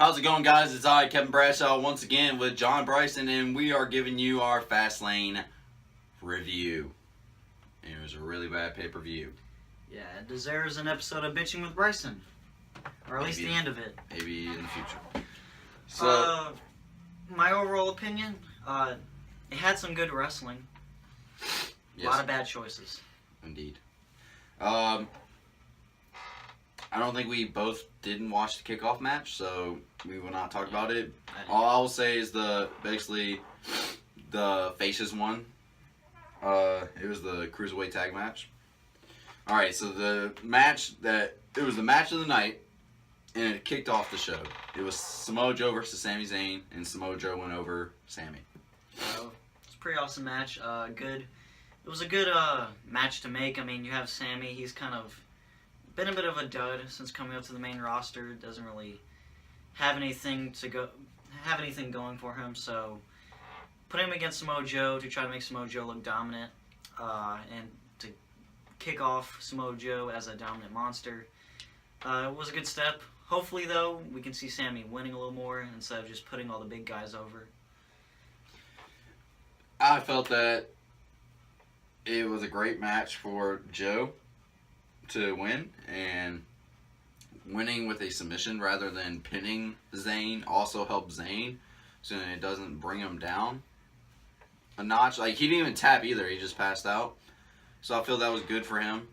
How's it going, guys? It's I, Kevin Bradshaw, once again with John Bryson, and we are giving you our Fastlane review. And it was a really bad pay-per-view. Yeah, it deserves an episode of Bitching with Bryson. Or at least the end of it. Maybe in the future. So, my overall opinion, it had some good wrestling. yes, A lot of bad choices. Indeed. I don't think we both didn't watch the kickoff match, so we will not talk about it. All I will say is basically the Faces won. It was the Cruiserweight tag match. Alright, so it was the match of the night, and it kicked off the show. It was Samoa Joe versus Sami Zayn, and Samoa Joe went over Sami. So, it's a pretty awesome match. It was a good match to make. I mean, you have Sami, he's kind of been a bit of a dud since coming up to the main roster. Doesn't really have anything going for him. So put him against Samoa Joe to try to make Samoa Joe look dominant, and to kick off Samoa Joe as a dominant monster. It was a good step. Hopefully, though, we can see Sami winning a little more instead of just putting all the big guys over. I felt that it was a great match for Joe to win, and winning with a submission rather than pinning Zayn also helped Zayn, so it doesn't bring him down a notch. Like, he didn't even tap either, he just passed out. So I feel that was good for him.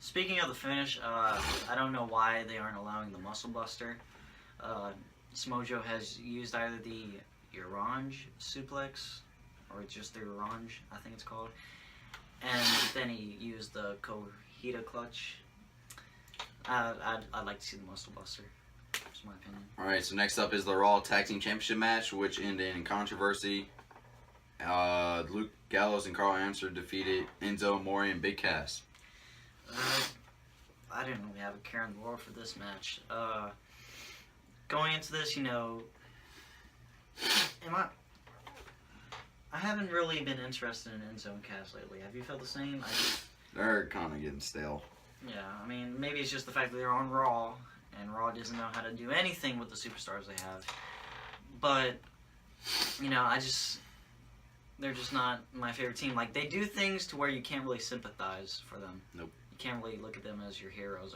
Speaking of the finish, I don't know why they aren't allowing the Muscle Buster. Samoa Joe has used either the Orange suplex, or just the Orange, I think it's called, and then he used the Cojita clutch. I'd like to see the Muscle Buster. That's my opinion. Alright, so next up is the Raw Tag Team Championship match, which ended in controversy. Luke Gallows and Carl Anderson defeated Enzo Amore and Big Cass. I didn't really have a care in the world for this match. Going into this, I haven't really been interested in Enzo and Cass lately. Have you felt the same? They're kind of getting stale. Yeah, I mean, maybe it's just the fact that they're on Raw, and Raw doesn't know how to do anything with the superstars they have. But, they're just not my favorite team. Like, they do things to where you can't really sympathize for them. Nope. You can't really look at them as your heroes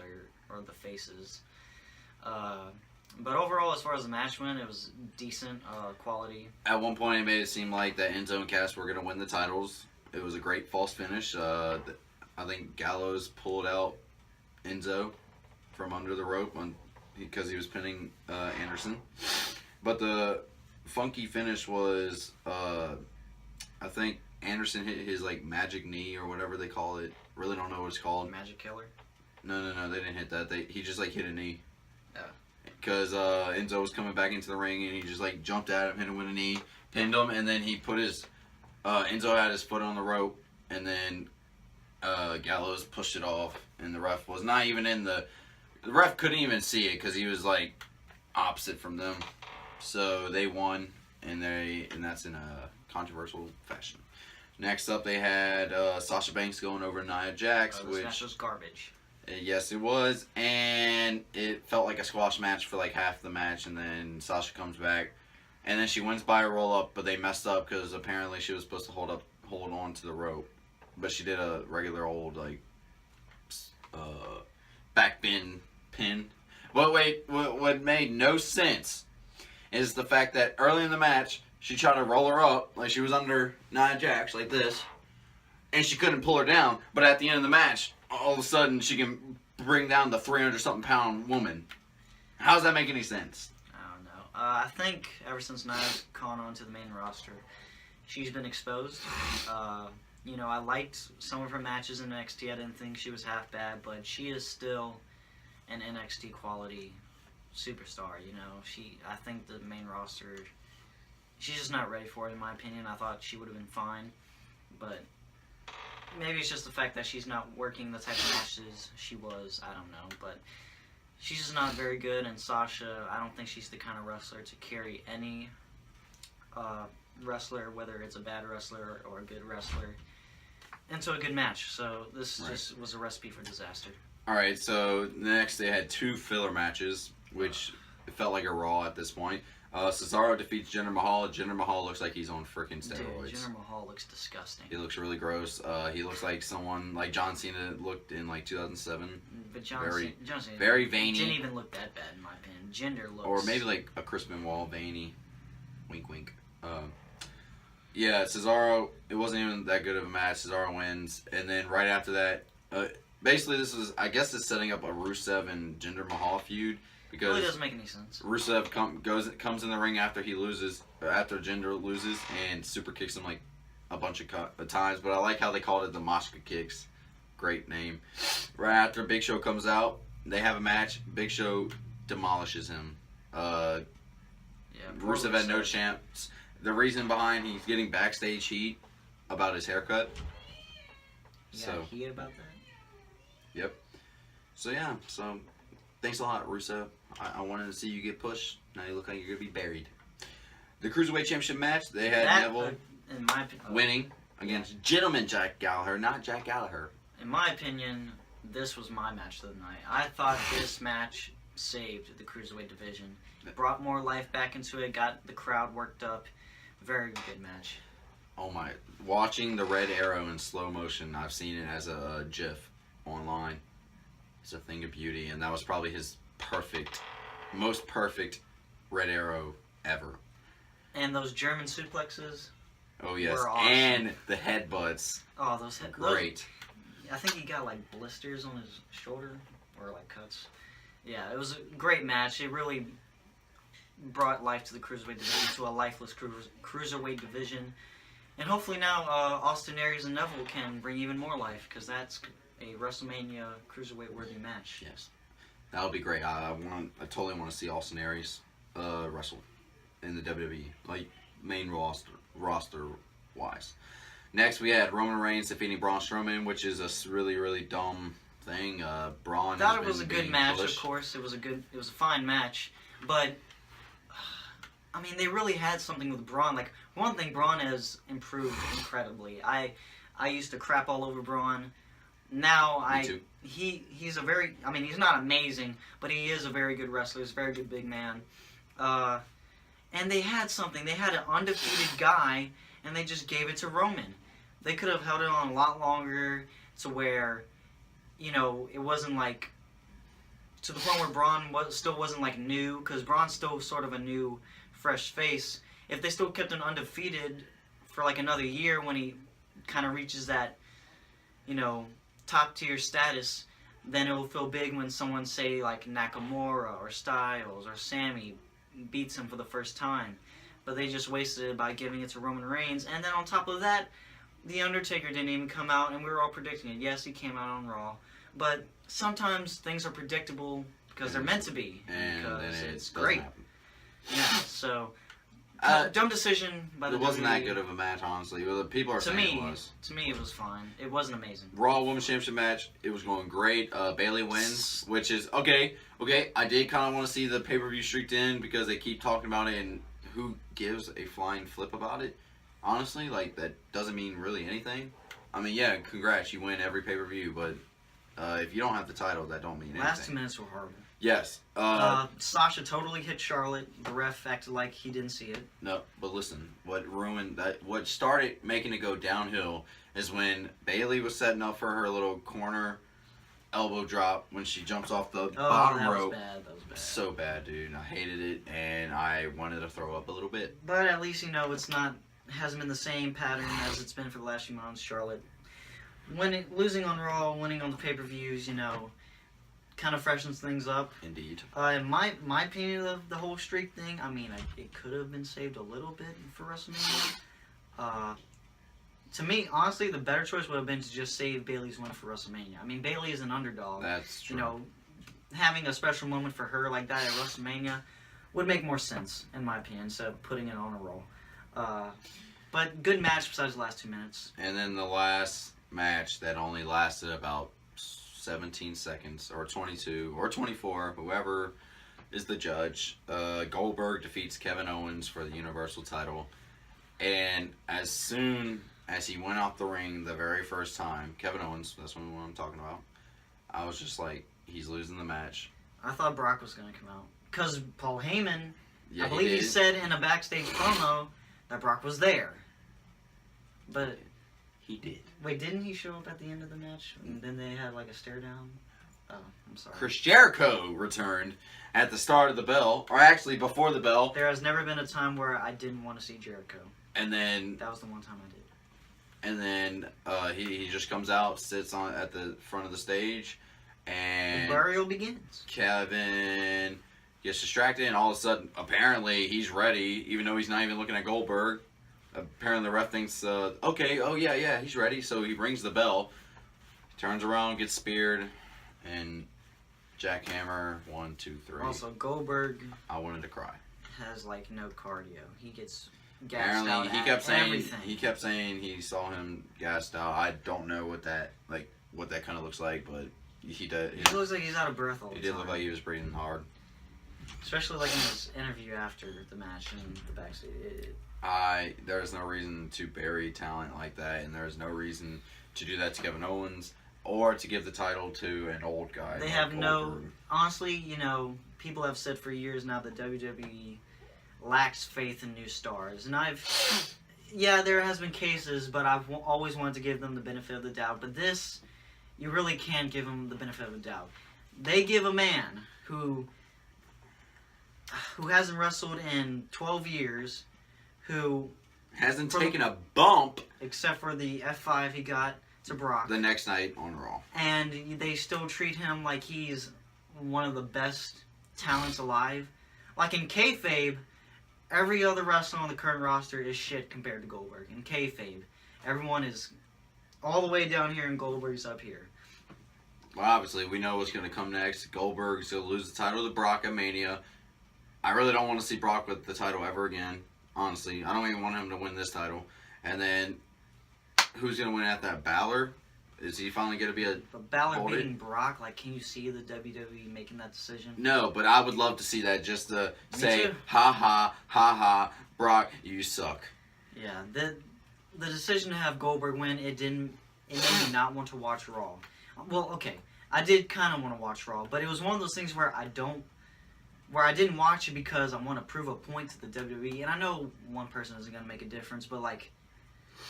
or the faces. But overall, as far as the match went, it was decent quality. At one point, it made it seem like that Enzo and Cass were going to win the titles. It was a great false finish. I think Gallows pulled out Enzo from under the rope because he was pinning Anderson. But the funky finish was, I think Anderson hit his magic knee or whatever they call it. Really don't know what it's called. Magic killer? No, they didn't hit that. He just hit a knee. Yeah. Because Enzo was coming back into the ring and he just jumped at him, hit him with a knee, pinned him, and then he put his Enzo had his foot on the rope, and then Gallows pushed it off, and the ref was not even in the ref couldn't even see it because he was opposite from them. So they won, and that's in a controversial fashion. Next up, they had Sasha Banks going over Nia Jax, This match was garbage. Yes, it was, and it felt like a squash match for half the match, and then Sasha comes back, and then she wins by a roll-up, but they messed up because apparently she was supposed to hold on to the rope, but she did a regular old back bend pin. But wait, what made no sense is the fact that early in the match she tried to roll her up like she was under Nia Jax like this, and she couldn't pull her down. But at the end of the match, all of a sudden she can bring down the 300-something pound woman. How does that make any sense? I don't know. I think ever since Nia's gone on to the main roster, she's been exposed. I liked some of her matches in NXT. I didn't think she was half bad, but she is still an NXT quality superstar. I think the main roster, she's just not ready for it, in my opinion. I thought she would have been fine, but maybe it's just the fact that she's not working the type of matches she was. I don't know, but she's just not very good. And Sasha, I don't think she's the kind of wrestler to carry any wrestler, whether it's a bad wrestler or a good wrestler, into a good match. So this just was a recipe for disaster. Alright, so next they had two filler matches, which it felt like a Raw at this point. Cesaro defeats Jinder Mahal. Jinder Mahal looks like he's on freaking steroids. Dude, Jinder Mahal looks disgusting. He looks really gross. He looks like someone like John Cena looked in like 2007. But John Cena very veiny. didn't even look that bad in my opinion. Jinder looks... Or maybe like a Chris Benoit veiny. Wink, wink. Yeah, Cesaro, it wasn't even that good of a match. Cesaro wins. And then right after that, basically this is, I guess it's setting up a Rusev and Jinder Mahal feud. Because it really doesn't make any sense. Rusev comes in the ring after he loses, or after Jinder loses, and super kicks him like a bunch of times. But I like how they called it the Mashka kicks. Great name. Right after Big Show comes out, they have a match. Big Show demolishes him. Rusev had no chance. The reason behind he's getting backstage heat about his haircut. You got heat about that? Yep. So yeah, thanks a lot, Rusev. I wanted to see you get pushed. Now you look like you're going to be buried. The Cruiserweight Championship match, they had Neville in my opinion, winning against Gentleman Jack Gallagher, not Jack Gallagher. In my opinion, this was my match of the night. I thought this match saved the Cruiserweight division. Brought more life back into it, got the crowd worked up. Very good match. Oh my. Watching the Red Arrow in slow motion, I've seen it as a GIF online. It's a thing of beauty, and that was probably his most perfect Red Arrow ever. And those German suplexes. Oh yes, were awesome. And the headbutts. Oh, those great. I think he got like blisters on his shoulder or like cuts. Yeah, it was a great match. It really brought life to the Cruiserweight division, to a lifeless Cruiserweight division. And hopefully now Austin Aries and Neville can bring even more life, because that's a WrestleMania Cruiserweight worthy match. Yes. That would be great. I totally want to see Austin Aries wrestle in the WWE, like main roster wise. Next, we had Roman Reigns defeating Braun Strowman, which is a really, really dumb thing. Braun. Thought it was a good match. Of course, it was a fine match, but I mean, they really had something with Braun. Like, one thing, Braun has improved incredibly. I used to crap all over Braun. Now Me too. He's a very, I mean, he's not amazing, but he is a very good wrestler. He's a very good big man. And they had something. They had an undefeated guy, and they just gave it to Roman. They could have held it on a lot longer to where, you know, it wasn't like, to the point where Braun still wasn't like new, because Braun's still sort of a new, fresh face. If they still kept him undefeated for like another year when he kind of reaches that, you know, top tier status, then it will feel big when someone, say like Nakamura or Styles or Sammy, beats him for the first time. But they just wasted it by giving it to Roman Reigns. And then on top of that, The Undertaker didn't even come out, and we were all predicting it. Yes, he came out on Raw, but sometimes things are predictable because they're meant to be, and because then it's great. Yeah, so dumb decision by the It wasn't that WWE. good of a match, honestly. Well, the people are saying it was. To me, it was fine. It wasn't amazing. Raw Women's Championship match, it was going great. Bayley wins, which is okay. I did kind of want to see the pay-per-view streaked in because they keep talking about it, and who gives a flying flip about it? Honestly, like, that doesn't mean really anything. I mean, yeah, congrats, you win every pay-per-view, but if you don't have the title, that don't mean anything. Last 2 minutes were horrible. Yes. Sasha totally hit Charlotte. The ref acted like he didn't see it. No, but listen, what started making it go downhill is when Bayley was setting up for her little corner elbow drop when she jumps off the bottom rope. That was bad. So bad, dude. I hated it, and I wanted to throw up a little bit. But at least, you know, hasn't been the same pattern as it's been for the last few months. Charlotte losing on Raw, winning on the pay-per-views, you know, kind of freshens things up. Indeed. In my opinion of the whole streak thing, I mean, it could have been saved a little bit for WrestleMania. To me, honestly, the better choice would have been to just save Bayley's win for WrestleMania. I mean, Bayley is an underdog. That's true. You know, having a special moment for her like that at WrestleMania would make more sense, in my opinion, instead of putting it on a roll. But good match besides the last 2 minutes. And then the last match that only lasted about 17 seconds, or 22, or 24, whoever is the judge. Goldberg defeats Kevin Owens for the Universal title. And as soon as he went off the ring the very first time, Kevin Owens, that's what I'm talking about, I was just like, he's losing the match. I thought Brock was going to come out. because Paul Heyman, Yeah, I believe he did. said in a backstage promo that Brock was there. But He did. wait, didn't he show up at the end of the match? And then they had like a stare down? Oh, I'm sorry. Chris Jericho returned at the start of the bell, or actually before the bell, There has never been a time where I didn't want to see Jericho. and then That was the one time I did. he just comes out, sits on at the front of the stage, and The burial begins. Kevin gets distracted, and all of a sudden, apparently, he's ready, even though he's not even looking at Goldberg. Apparently, the ref thinks, okay, oh yeah, he's ready. So he rings the bell, turns around, gets speared, and jackhammer, 1, 2, 3. Also, Goldberg I wanted to cry. has like no cardio. He gets gassed out. Apparently, Everything. he kept saying he saw him gassed out. I don't know what that kind of looks like, but he did. He looks like he's out of breath all the He time. did look like he was breathing hard. Especially like in his interview after the match and the backstage. There's no reason to bury talent like that, and there's no reason to do that to Kevin Owens or to give the title to an old guy. They like have no. Goldberg. Honestly, people have said for years now that WWE lacks faith in new stars, and there has been cases, but I've always wanted to give them the benefit of the doubt. But this, you really can't give them the benefit of the doubt. They give a man who hasn't wrestled in 12 years, who Hasn't taken a bump except for the F5 he got to Brock, the next night on Raw. and they still treat him like he's one of the best talents alive. Like in kayfabe, every other wrestler on the current roster is shit compared to Goldberg. In kayfabe, everyone is all the way down here and Goldberg's up here. Well, obviously, we know what's going to come next. Goldberg's going to lose the title to Brock at Mania. I really don't want to see Brock with the title ever again. Honestly, I don't even want him to win this title. And then, who's going to win at that? Balor? Is he finally going to be a... But Balor Hold it. beating Brock, like, can you see the WWE making that decision? No, but I would love to see that, just to Me say, too. ha, Brock, you suck. Yeah, the decision to have Goldberg win, it made me not want to watch Raw. Well, okay, I did kind of want to watch Raw, but it was one of those things where I didn't watch it because I want to prove a point to the WWE, and I know one person isn't going to make a difference, but like,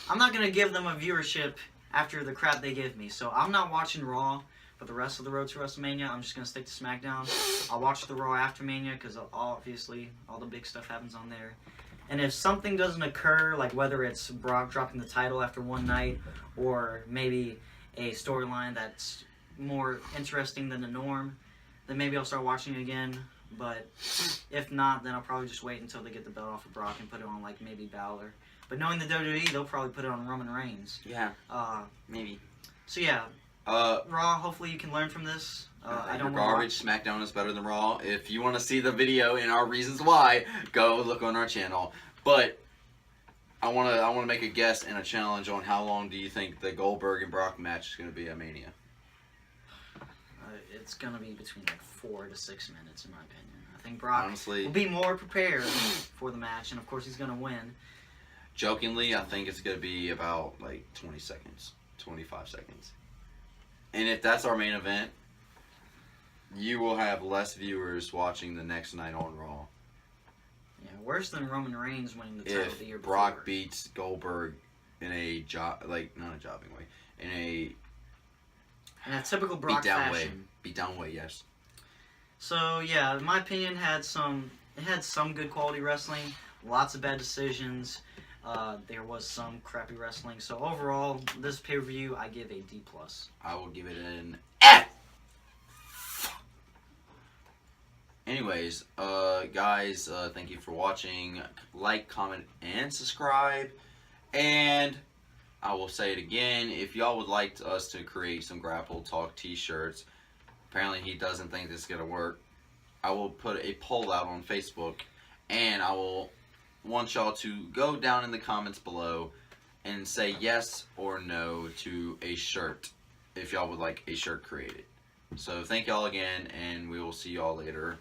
I'm not going to give them a viewership after the crap they give me, so I'm not watching Raw for the rest of the road to WrestleMania. I'm just going to stick to SmackDown. I'll watch the Raw after Mania, because obviously all the big stuff happens on there. And if something doesn't occur, like whether it's Brock dropping the title after one night, or maybe a storyline that's more interesting than the norm, then maybe I'll start watching it again. But if not, then I'll probably just wait until they get the belt off of Brock and put it on like maybe Balor. But knowing the WWE, they'll probably put it on Roman Reigns. Yeah, maybe. So yeah, Raw. Hopefully you can learn from this. I don't garbage. SmackDown is better than Raw. If you want to see the video and our reasons why, go look on our channel. But I want to make a guess and a challenge on how long do you think the Goldberg and Brock match is going to be at Mania? It's gonna be between like 4 to 6 minutes, in my opinion. I think Brock Honestly, will be more prepared for the match, and of course he's gonna win. jokingly, I think it's going to be about like 20 seconds, 25 seconds. And if that's our main event, you will have less viewers watching the next night on Raw. Yeah, worse than Roman Reigns winning the title the year If before. Brock beats Goldberg in a not a jobbing way, in a in a typical Brock beat-down way. fashion. Beat-down way, yes. So yeah, in my opinion, it had some good quality wrestling, lots of bad decisions. There was some crappy wrestling. So overall, this pay-per-view, I give a D+. I will give it an F. Anyways, guys, thank you for watching. Like, comment, and subscribe. And I will say it again, if y'all would like us to create some Grapple Talk t-shirts, apparently he doesn't think this is going to work, I will put a poll out on Facebook, and I will want y'all to go down in the comments below and say yes or no to a shirt, if y'all would like a shirt created. So thank y'all again, and we will see y'all later.